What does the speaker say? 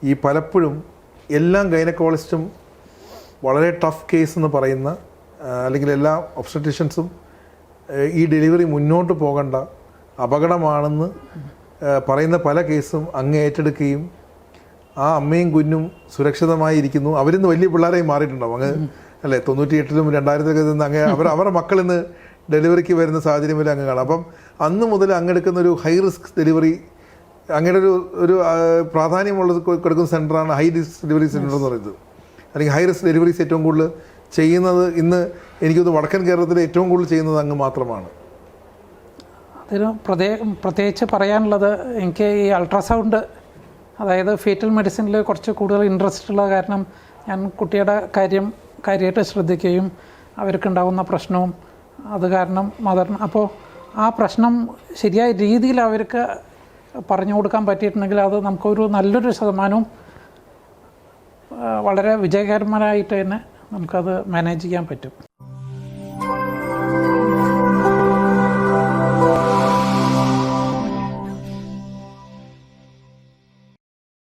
ഈ പലപ്പോഴും എല്ലാ ഗൈനക്കോളജിസ്റ്റും വളരെ ടഫ് കേസ് എന്ന് പറയുന്ന അല്ലെങ്കിൽ എല്ലാ ഒബ്സ്റ്റട്രീഷ്യൻസും ഈ ഡെലിവറി മുന്നോട്ട് പോകേണ്ട അപകടമാണെന്ന് പറയുന്ന പല കേസും അങ്ങ് ഏറ്റെടുക്കുകയും ആ അമ്മയും കുഞ്ഞും സുരക്ഷിതമായി ഇരിക്കുന്നു. അവരിന്ന് വലിയ പിള്ളേരായി മാറിയിട്ടുണ്ടാവും അങ്ങ് അല്ലേ. 98-ലും 2000-ലൊക്കെ നിന്ന് അങ്ങ് അവരുടെ മക്കളിന്ന് ഡെലിവറിക്ക് വരുന്ന സാഹചര്യം വരെ അങ്ങ് കാണാം. അപ്പം അന്ന് മുതൽ അങ്ങെടുക്കുന്ന ഒരു ഹൈ റിസ്ക് ഡെലിവറി അങ്ങനെ ഒരു പ്രാധാന്യമുള്ളത് കൊടുക്കുന്ന സെൻ്ററാണ് ഹൈ റിസ്ക് ഡെലിവറി സെൻ്റർ എന്ന് പറയുന്നത്. അല്ലെങ്കിൽ ഹൈ റിസ്ക് ഡെലിവറീസ് ഏറ്റവും കൂടുതൽ ചെയ്യുന്നത് ഇന്ന് എനിക്കൊന്ന് വടക്കൻ കേരളത്തിൽ ഏറ്റവും കൂടുതൽ ചെയ്യുന്നത് അങ്ങ് മാത്രമാണ്. അതിന് പ്രത്യേകിച്ച് പറയാനുള്ളത് എനിക്ക് ഈ അൾട്രാസൗണ്ട്, അതായത് ഫീറ്റൽ മെഡിസിനിൽ കുറച്ച് കൂടുതൽ ഇൻട്രസ്റ്റ് ഉള്ള കാരണം ഞാൻ കുട്ടിയുടെ കാര്യമായിട്ട് ശ്രദ്ധിക്കുകയും അവർക്കുണ്ടാകുന്ന പ്രശ്നവും അത് കാരണം അപ്പോൾ ആ പ്രശ്നം ശരിയായ രീതിയിൽ അവർക്ക് പറഞ്ഞു കൊടുക്കാൻ പറ്റിയിട്ടുണ്ടെങ്കിൽ അത് നമുക്കൊരു നല്ലൊരു ശതമാനവും വളരെ വിജയകരമായിട്ട് തന്നെ നമുക്കത് മാനേജ് ചെയ്യാൻ പറ്റും.